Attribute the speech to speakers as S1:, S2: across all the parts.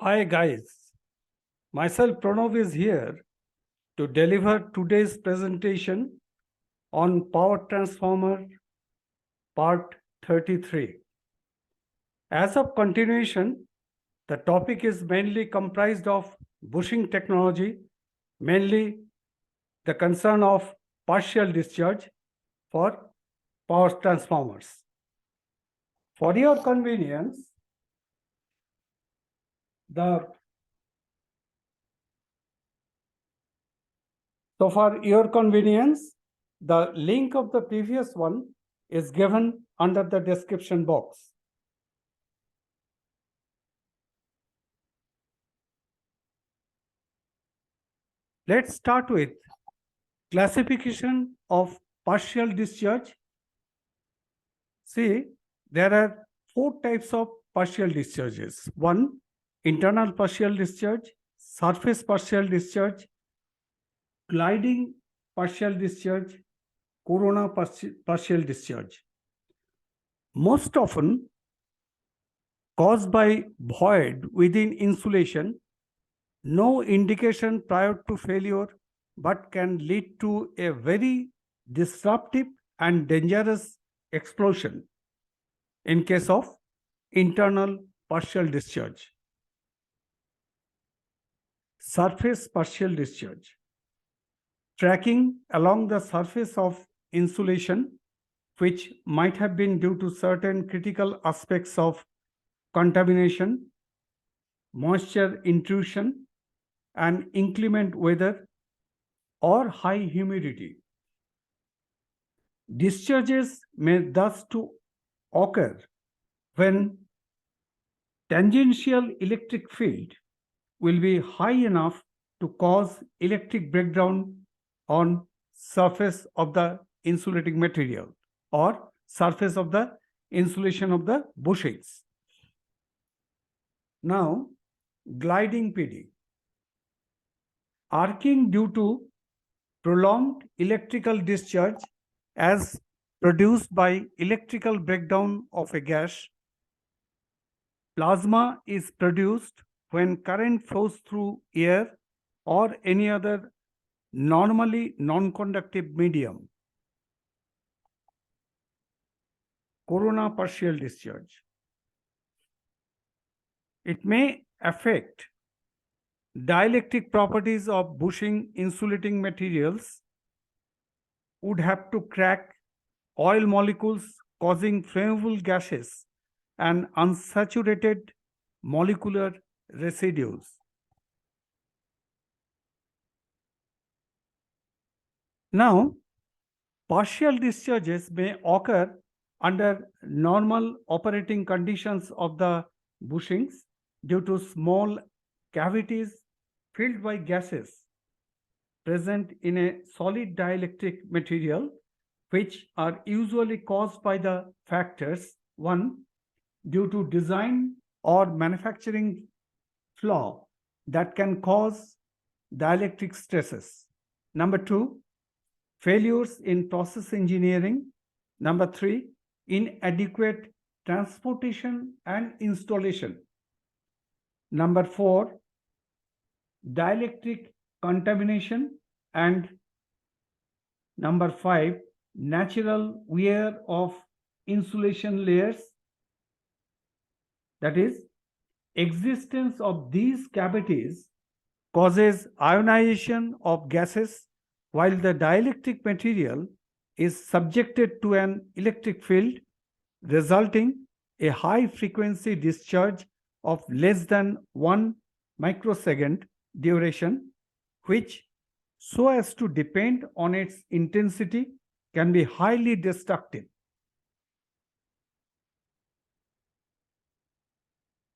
S1: Hi guys, myself Pranav is here to deliver today's presentation on power transformer part 33. As of continuation, the topic is mainly comprised of bushing technology, mainly the concern of partial discharge for power transformers. For your convenience, for your convenience, the link of the previous one is given under the description box. Let's start with classification of partial discharge. See, there are 4 types of partial discharges. One, internal partial discharge, surface partial discharge, gliding partial discharge, corona partial discharge. Most often caused by void within insulation, no indication prior to failure, but can lead to a very disruptive and dangerous explosion in case of internal partial discharge. Surface partial discharge. Tracking along the surface of insulation, which might have been due to certain critical aspects of contamination, moisture intrusion, and inclement weather or high humidity. Discharges may thus to occur when tangential electric field will be high enough to cause electric breakdown on surface of the insulating material or surface of the insulation of the bushings. Now, gliding PD. Arcing due to prolonged electrical discharge as produced by electrical breakdown of a gas. Plasma is produced when current flows through air or any other normally non-conductive medium. Corona partial discharge. It may affect dielectric properties of bushing insulating materials, would have to crack oil molecules causing flammable gases and unsaturated molecular residues. Now, partial discharges may occur under normal operating conditions of the bushings due to small cavities filled by gases present in a solid dielectric material, which are usually caused by the factors: one, due to design or manufacturing flaw that can cause dielectric stresses. Number two, failures in process engineering. Number three, inadequate transportation and installation. Number four, dielectric contamination. And number five, natural wear of insulation layers. That is, existence of these cavities causes ionization of gases while the dielectric material is subjected to an electric field, resulting a high frequency discharge of less than 1 microsecond duration, which, so as to depend on its intensity, can be highly destructive.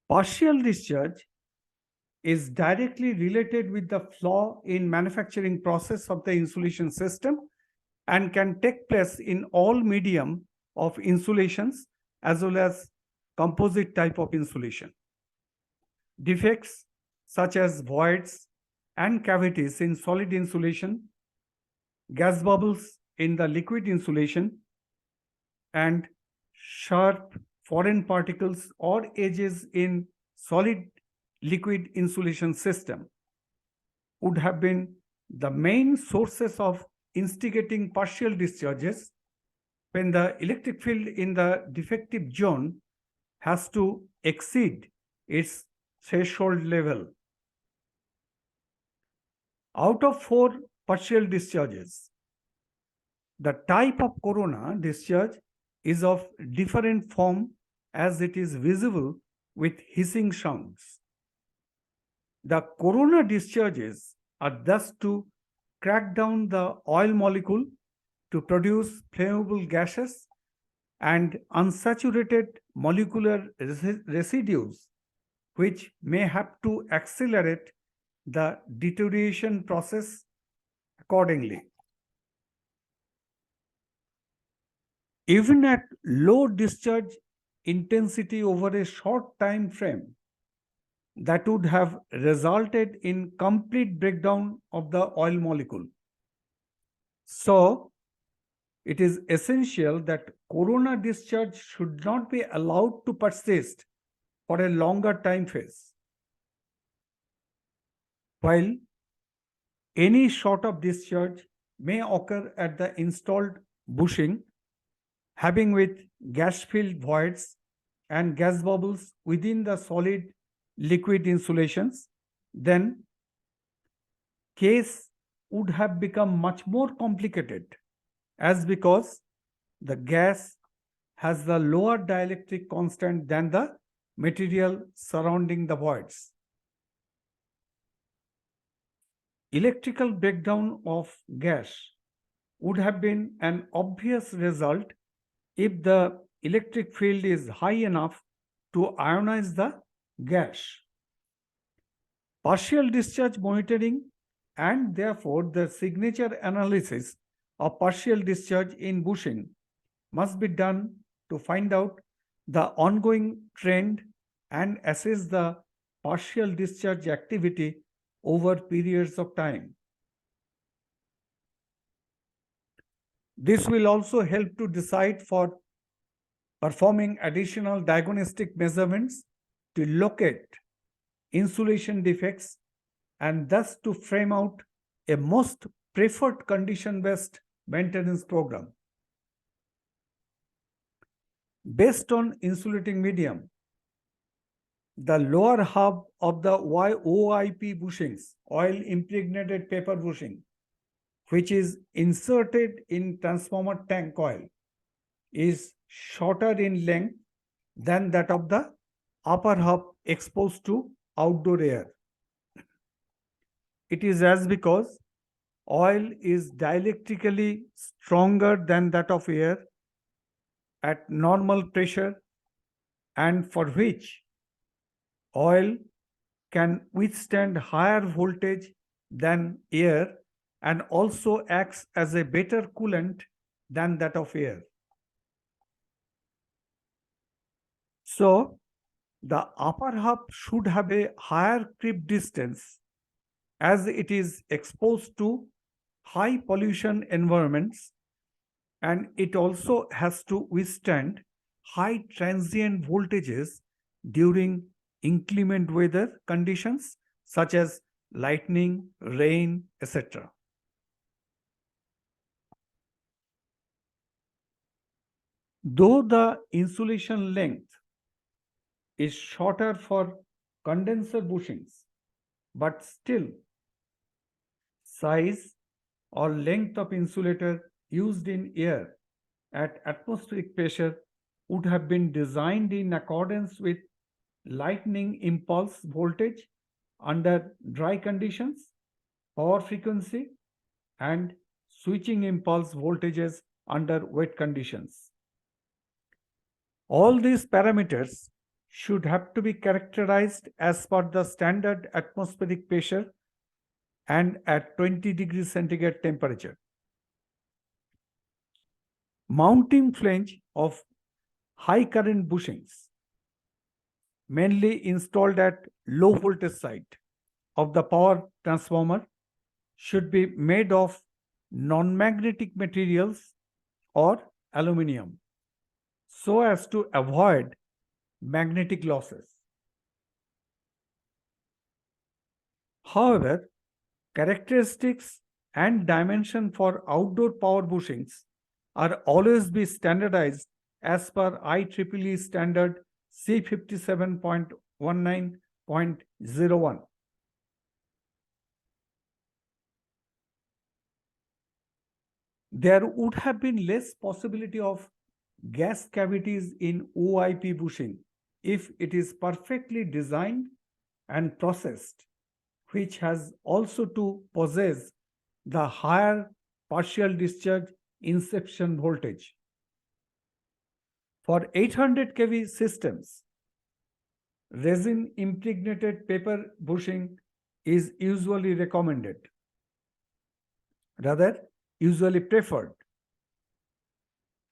S1: Partial discharge is directly related with the flaw in manufacturing process of the insulation system and can take place in all medium of insulations as well as composite type of insulation. Defects such as voids and cavities in solid insulation, gas bubbles in the liquid insulation, and sharp foreign particles or edges in solid liquid insulation system would have been the main sources of instigating partial discharges when the electric field in the defective zone has to exceed its threshold level. Out of 4 partial discharges, the type of corona discharge is of different form as it is visible with hissing sounds. The corona discharges are thus to crack down the oil molecule to produce flammable gases and unsaturated molecular residues, which may have to accelerate the deterioration process accordingly. Even at low discharge intensity over a short time frame, that would have resulted in complete breakdown of the oil molecule. So, it is essential that corona discharge should not be allowed to persist for a longer time phase. While any sort of discharge may occur at the installed bushing, having with gas-filled voids and gas bubbles within the solid liquid insulations, then case would have become much more complicated, as because the gas has the lower dielectric constant than the material surrounding the voids. Electrical breakdown of gas would have been an obvious result if the electric field is high enough to ionize the gas. Partial discharge monitoring and therefore the signature analysis of partial discharge in bushing must be done to find out the ongoing trend and assess the partial discharge activity over periods of time. This will also help to decide for performing additional diagnostic measurements to locate insulation defects and thus to frame out a most preferred condition-based maintenance program. Based on insulating medium, the lower half of the OIP bushings, oil impregnated paper bushing, which is inserted in transformer tank coil, is shorter in length than that of the upper half exposed to outdoor air. It is as because oil is dielectrically stronger than that of air at normal pressure, and for which oil can withstand higher voltage than air and also acts as a better coolant than that of air. So, the upper half should have a higher creep distance as it is exposed to high pollution environments, and it also has to withstand high transient voltages during inclement weather conditions such as lightning, rain, etc. Though the insulation length is shorter for condenser bushings, but still size or length of insulator used in air at atmospheric pressure would have been designed in accordance with lightning impulse voltage under dry conditions, power frequency, and switching impulse voltages under wet conditions. All these parameters should have to be characterized as per the standard atmospheric pressure and at 20 degrees centigrade temperature. Mounting flange of high current bushings, mainly installed at low voltage side of the power transformer, should be made of non-magnetic materials or aluminum so as to avoid magnetic losses. However, characteristics and dimension for outdoor power bushings are always be standardized as per IEEE standard C57.19.01. There would have been less possibility of gas cavities in OIP bushing if it is perfectly designed and processed, which has also to possess the higher partial discharge inception voltage. For 800 kV systems, resin impregnated paper bushing is usually recommended, rather usually preferred,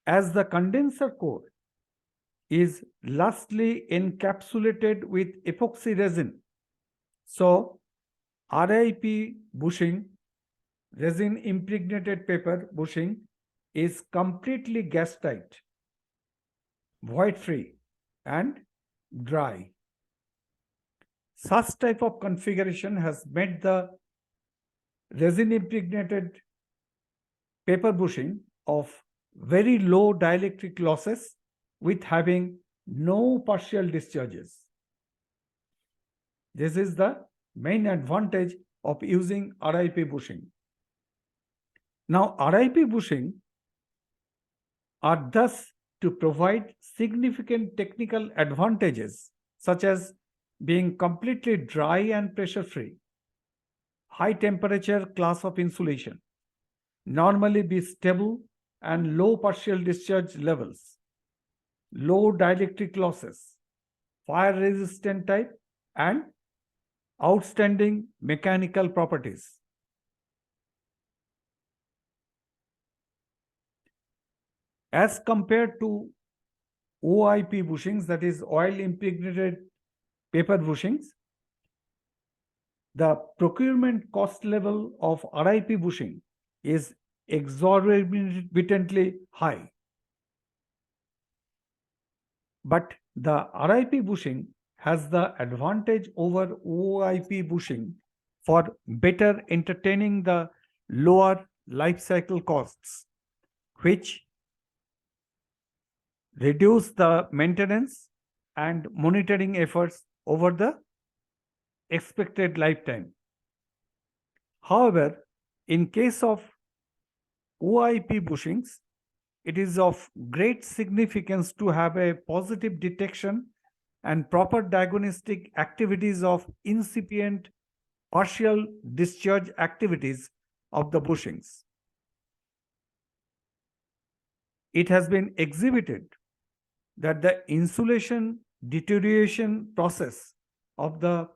S1: as the condenser core is lastly encapsulated with epoxy resin. So, RIP bushing, resin impregnated paper bushing, is completely gas tight, void free, and dry. Such type of configuration has made the resin impregnated paper bushing of very low dielectric losses with having no partial discharges. This is the main advantage of using RIP bushing. Now, RIP bushing are thus to provide significant technical advantages such as being completely dry and pressure free, high temperature class of insulation, normally be stable and low partial discharge levels, low dielectric losses, fire resistant type, and outstanding mechanical properties. As compared to OIP bushings, that is oil impregnated paper bushings, the procurement cost level of RIP bushing is exorbitantly high. But the RIP bushing has the advantage over OIP bushing for better entertaining the lower life cycle costs, which reduce the maintenance and monitoring efforts over the expected lifetime. However, in case of OIP bushings, it is of great significance to have a positive detection and proper diagnostic activities of incipient partial discharge activities of the bushings. It has been exhibited that the insulation deterioration process of the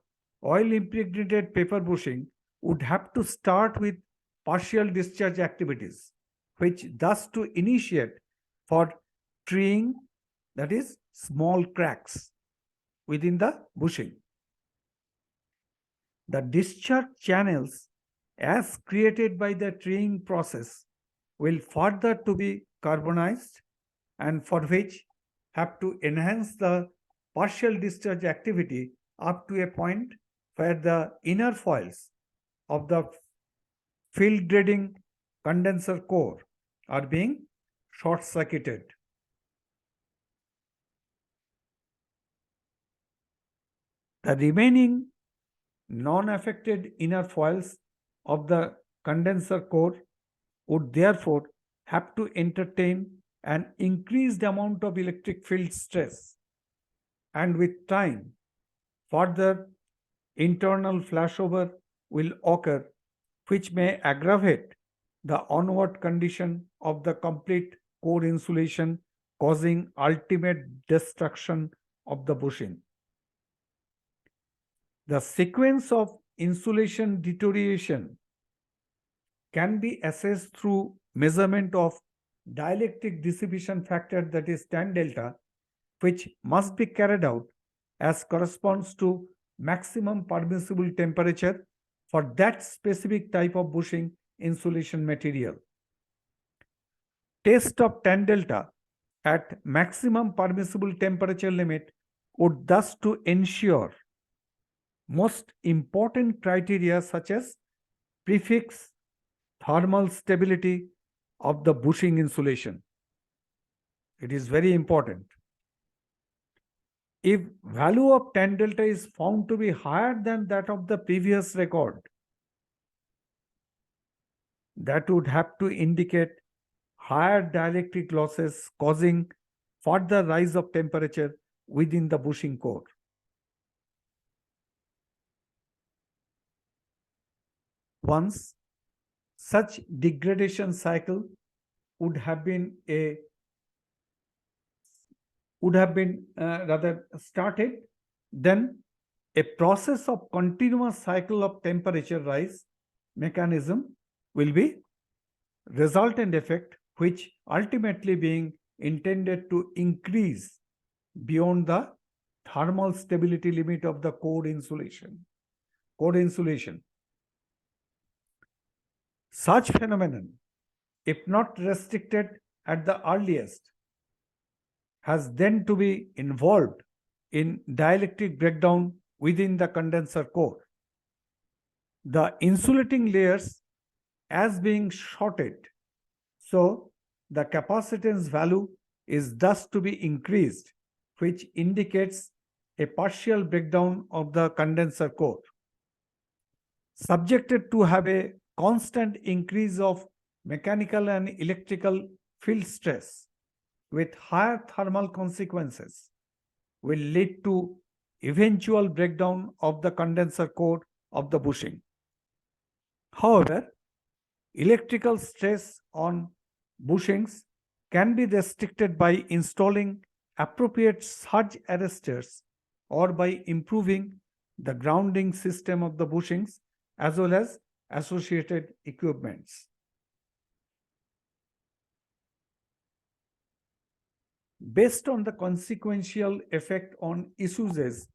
S1: oil impregnated paper bushing would have to start with partial discharge activities, which thus to initiate for treeing, that is small cracks within the bushing. The discharge channels as created by the treeing process will further to be carbonized, and for which have to enhance the partial discharge activity up to a point where the inner foils of the field grading condenser core are being short-circuited. The remaining non-affected inner foils of the condenser core would therefore have to entertain an increased amount of electric field stress, and with time, further internal flashover will occur, which may aggravate the onward condition of the complete core insulation, causing ultimate destruction of the bushing. The sequence of insulation deterioration can be assessed through measurement of dielectric dissipation factor, that is tan delta, which must be carried out as corresponds to maximum permissible temperature for that specific type of bushing insulation material. Test of tan delta at maximum permissible temperature limit would thus to ensure most important criteria such as prefix, thermal stability of the bushing insulation. It is very important. If value of tan delta is found to be higher than that of the previous record, that would have to indicate higher dielectric losses causing further rise of temperature within the bushing core. Once such degradation cycle would have been rather started, then a process of continuous cycle of temperature rise mechanism will be resultant effect, which ultimately being intended to increase beyond the thermal stability limit of the core insulation. Such phenomenon, if not restricted at the earliest, has then to be involved in dielectric breakdown within the condenser core. The insulating layers as being shorted, so the capacitance value is thus to be increased, which indicates a partial breakdown of the condenser core, subjected to have a constant increase of mechanical and electrical field stress with higher thermal consequences, will lead to eventual breakdown of the condenser core of the bushing. However, electrical stress on bushings can be restricted by installing appropriate surge arresters or by improving the grounding system of the bushings as well as associated equipments. Based on the consequential effect on usages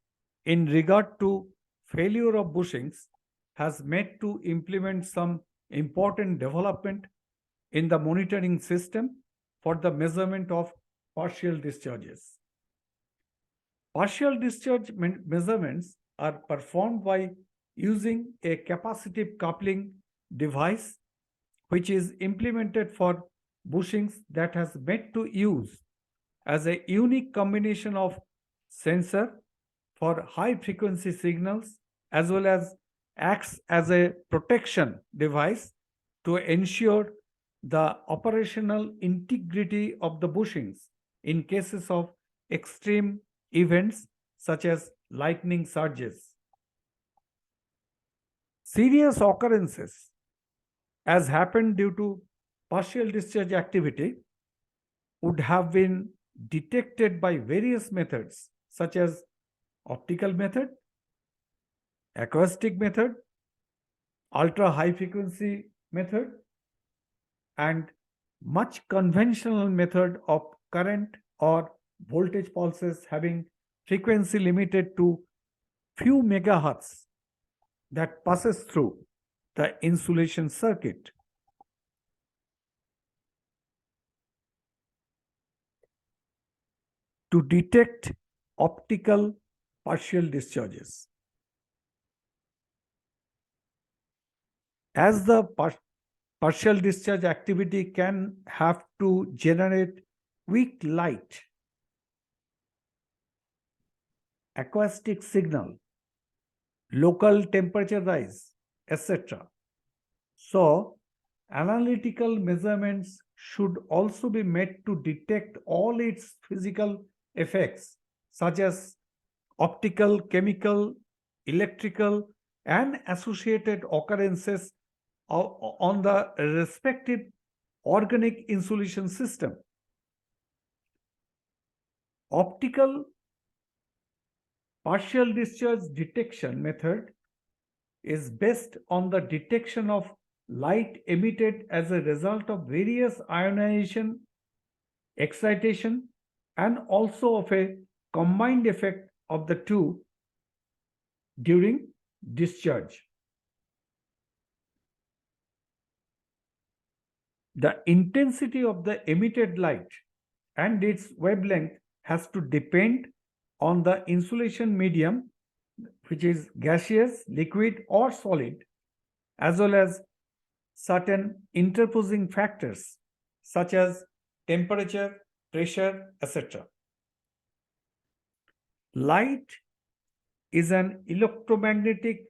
S1: in regard to failure of bushings, has made to implement some important development in the monitoring system for the measurement of partial discharges. Partial discharge measurements are performed by using a capacitive coupling device which is implemented for bushings that has made to use as a unique combination of sensor for high frequency signals as well as acts as a protection device to ensure the operational integrity of the bushings in cases of extreme events such as lightning surges. Serious occurrences, as happened due to partial discharge activity, would have been detected by various methods such as optical method, acoustic method, ultra high frequency method, and much conventional method of current or voltage pulses having frequency limited to few megahertz that passes through the insulation circuit. To detect optical partial discharges. As the partial discharge activity can have to generate weak light, acoustic signal, local temperature rise, etc. So, analytical measurements should also be made to detect all its physical effects such as optical, chemical, electrical, and associated occurrences on the respective organic insulation system. Optical partial discharge detection method is based on the detection of light emitted as a result of various ionization, excitation, and also of a combined effect of the two during discharge. The intensity of the emitted light and its wavelength has to depend on the insulation medium which is gaseous, liquid, or solid, as well as certain interposing factors such as temperature, pressure, etc. Light is an electromagnetic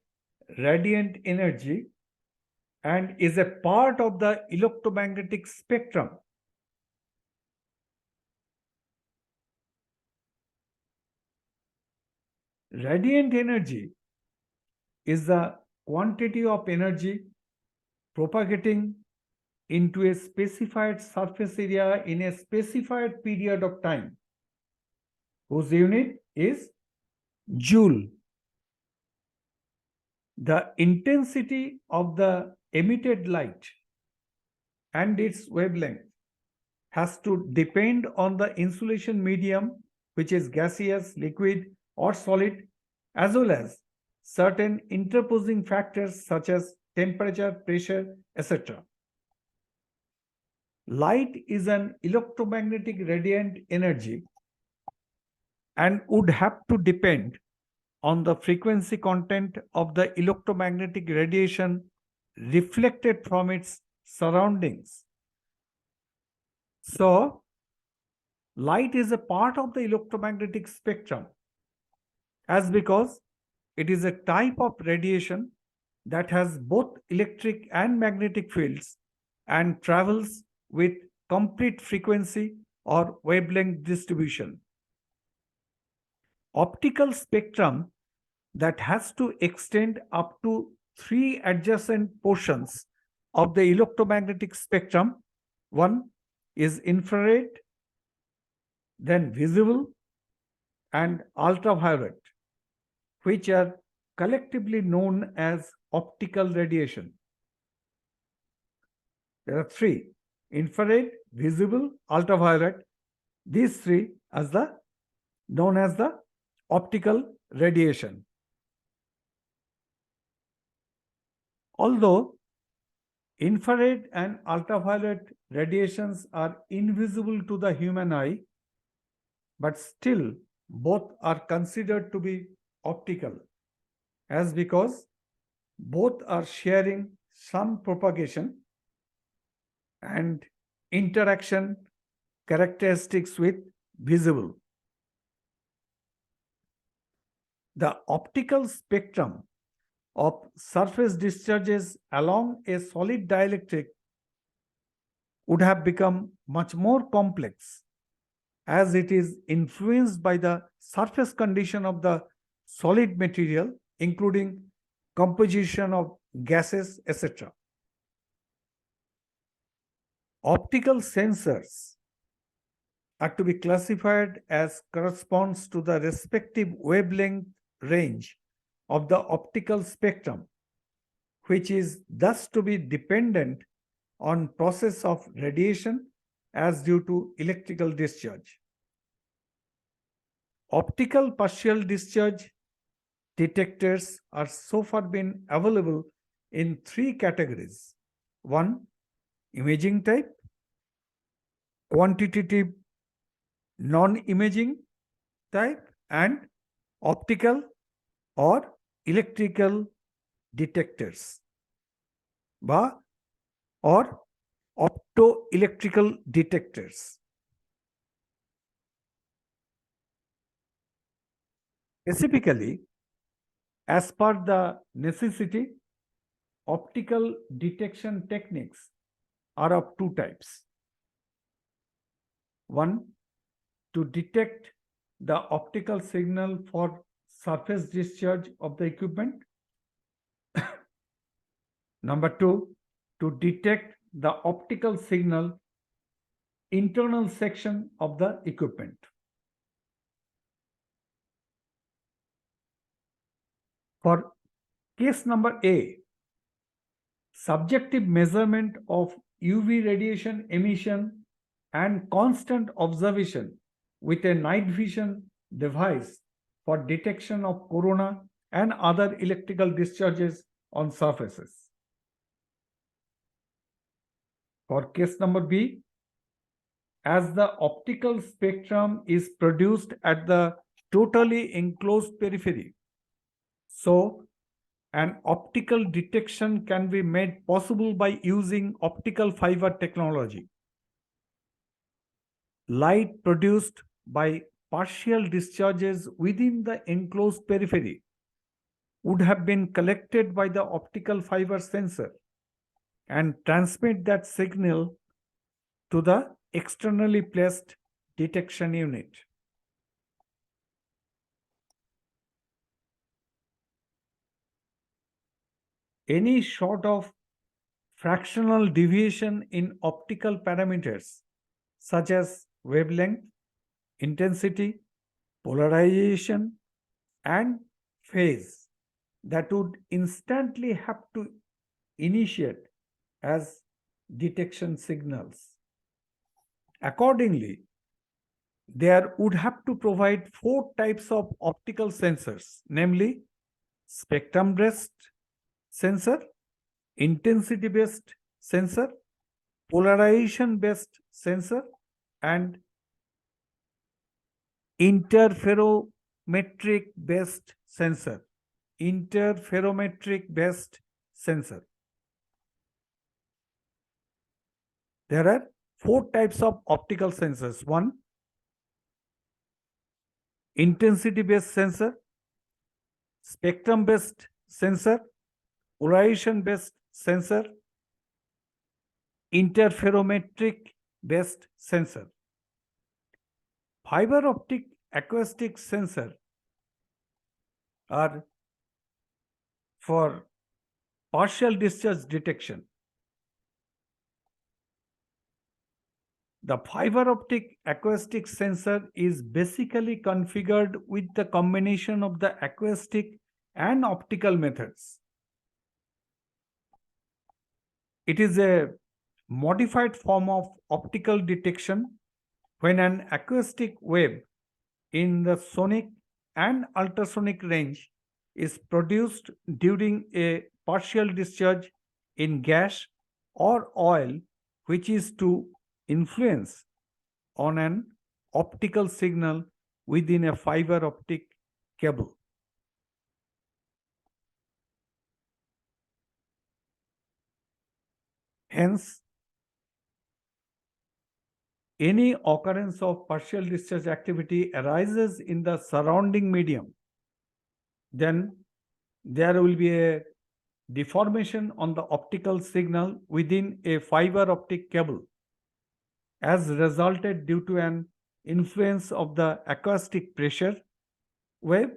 S1: radiant energy and is a part of the electromagnetic spectrum. Radiant energy is the quantity of energy propagating into a specified surface area in a specified period of time, whose unit is joule. The intensity of the emitted light and its wavelength has to depend on the insulation medium, which is gaseous, liquid, or solid, as well as certain interposing factors such as temperature, pressure, etc. Light is an electromagnetic radiant energy and would have to depend on the frequency content of the electromagnetic radiation reflected from its surroundings. So, light is a part of the electromagnetic spectrum as because it is a type of radiation that has both electric and magnetic fields and travels with complete frequency or wavelength distribution. Optical spectrum that has to extend up to 3 adjacent portions of the electromagnetic spectrum. One is infrared, then visible, and ultraviolet, which are collectively known as optical radiation. There are 3: infrared, visible, ultraviolet. These 3 as known as the optical radiation. Although infrared and ultraviolet radiations are invisible to the human eye, but still both are considered to be optical, as because both are sharing some propagation and interaction characteristics with visible. The optical spectrum of surface discharges along a solid dielectric would have become much more complex, as it is influenced by the surface condition of the solid material, including composition of gases, etc. Optical sensors are to be classified as corresponds to the respective wavelength range of the optical spectrum, which is thus to be dependent on process of radiation as due to electrical discharge. Optical partial discharge detectors are so far been available in 3 categories. 1, imaging type; quantitative non-imaging type; and optical or electrical detectors or optoelectrical detectors. Specifically, as per the necessity, optical detection techniques are of 2 types. 1, to detect the optical signal for surface discharge of the equipment. Number 2, to detect the optical signal internal section of the equipment. For case number A, subjective measurement of UV radiation emission and constant observation with a night vision device for detection of corona and other electrical discharges on surfaces. For case number B, as the optical spectrum is produced at the totally enclosed periphery So, an optical detection can be made possible by using optical fiber technology. Light produced by partial discharges within the enclosed periphery would have been collected by the optical fiber sensor and transmit that signal to the externally placed detection unit. Any sort of fractional deviation in optical parameters such as wavelength, intensity, polarization, and phase that would instantly have to initiate as detection signals. Accordingly, there would have to provide four types of optical sensors, namely spectrum-based sensor, intensity-based sensor, polarization-based sensor, and interferometric-based sensor. Interferometric-based sensor. There are four types of optical sensors. One, intensity-based sensor, spectrum-based sensor, polarization-based sensor, interferometric-based sensor. Fiber optic acoustic sensor are for partial discharge detection. The fiber optic acoustic sensor is basically configured with the combination of the acoustic and optical methods. It is a modified form of optical detection when an acoustic wave in the sonic and ultrasonic range is produced during a partial discharge in gas or oil, which is to influence on an optical signal within a fiber optic cable. Hence, any occurrence of partial discharge activity arises in the surrounding medium, then there will be a deformation on the optical signal within a fiber optic cable as resulted due to an influence of the acoustic pressure wave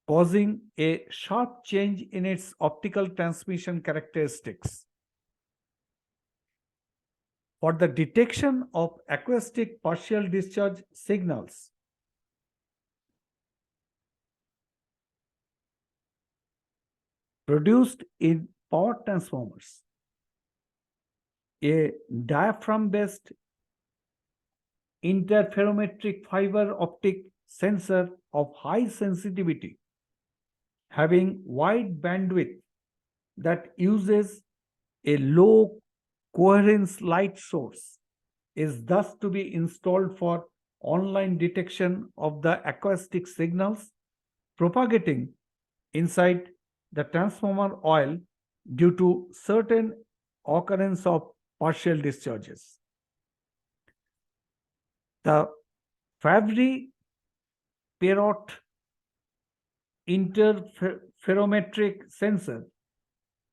S1: causing a sharp change in its optical transmission characteristics. For the detection of acoustic partial discharge signals, produced in power transformers, a diaphragm-based interferometric fiber optic sensor of high sensitivity having wide bandwidth that uses a low coherence light source is thus to be installed for online detection of the acoustic signals propagating inside the transformer oil due to certain occurrence of partial discharges. The Fabry-Perot interferometric sensor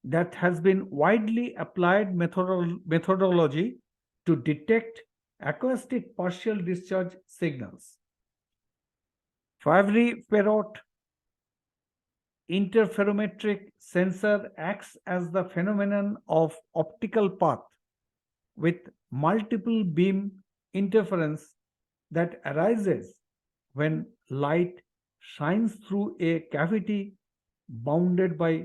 S1: that has been widely applied methodology to detect acoustic partial discharge signals. Fabry-Perot interferometric sensor acts as the phenomenon of optical path with multiple beam interference that arises when light shines through a cavity bounded by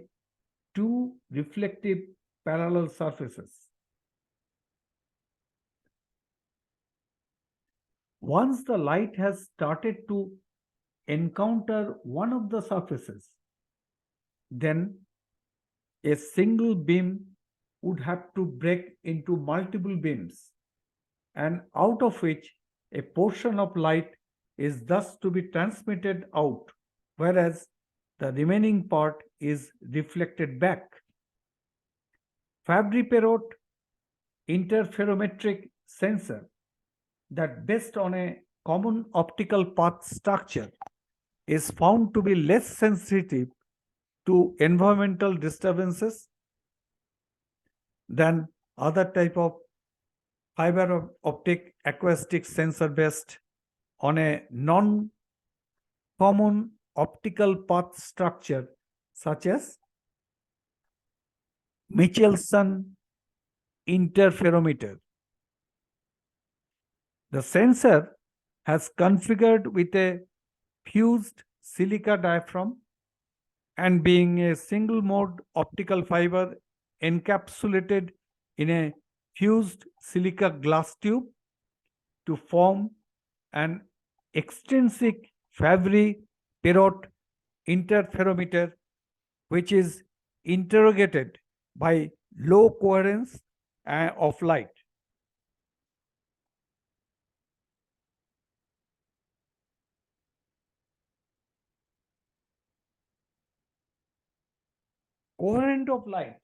S1: two reflective parallel surfaces. Once the light has started to encounter one of the surfaces, then a single beam would have to break into multiple beams, and out of which a portion of light is thus to be transmitted out, whereas The remaining part is reflected back. Fabry-Perot interferometric sensor that based on a common optical path structure is found to be less sensitive to environmental disturbances than other type of fiber optic acoustic sensor based on a non-common optical path structure such as Michelson interferometer. The sensor has configured with a fused silica diaphragm and being a single mode optical fiber encapsulated in a fused silica glass tube to form an extrinsic Fabry-Perot interferometer, which is interrogated by low coherence of light. Coherent of light.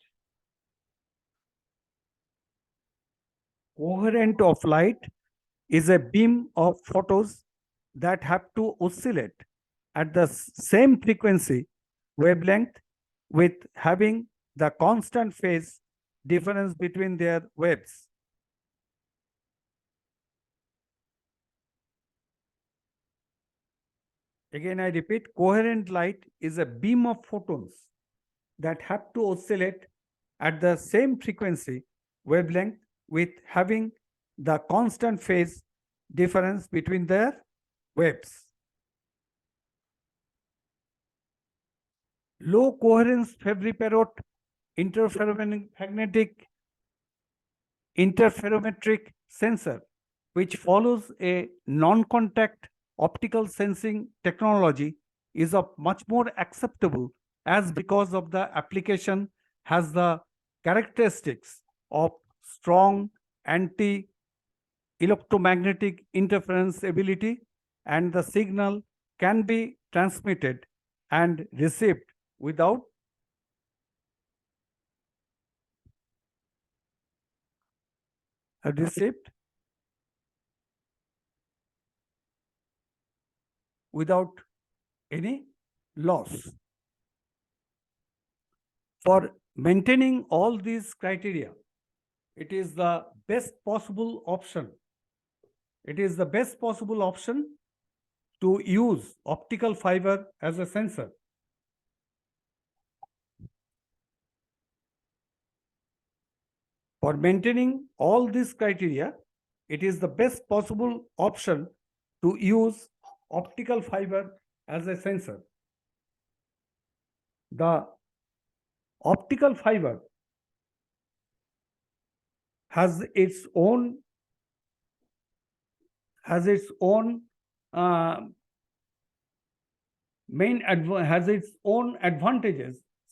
S1: Coherent of light is a beam of photons that have to oscillate at the same frequency wavelength with having the constant phase difference between their waves. Again, I repeat, coherent light is a beam of photons that have to oscillate at the same frequency wavelength with having the constant phase difference between their waves. Low coherence Fabry-Perot interferometric sensor, which follows a non-contact optical sensing technology, is of much more acceptable as because of the application has the characteristics of strong anti-electromagnetic interference ability, and the signal can be transmitted and received without any loss. For maintaining all these criteria, it is the best possible option. It is the best possible option to use optical fiber as a sensor. For maintaining all these criteria, it is the best possible option to use optical fiber as a sensor. The optical fiber has its own advantages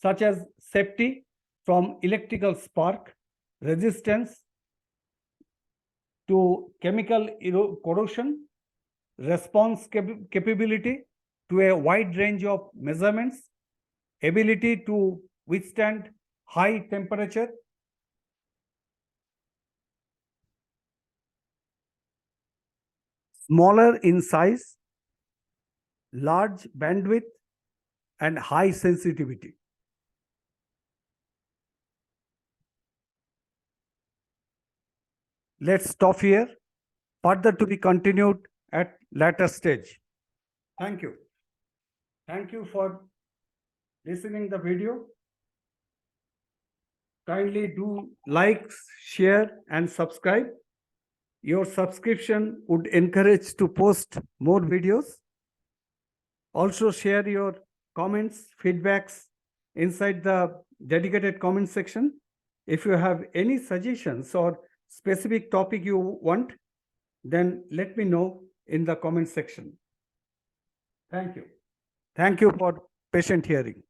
S1: such as safety from electrical spark, resistance to chemical corrosion, response capability to a wide range of measurements, ability to withstand high temperature, smaller in size, large bandwidth, and high sensitivity. Let's stop here. Further to be continued at later stage. Thank you. Thank you for listening the video. Kindly do like, share, and subscribe. Your subscription would encourage to post more videos. Also share your comments, feedbacks inside the dedicated comment section. If you have any suggestions or specific topic you want, then let me know in the comment section. Thank you. Thank you for patient hearing.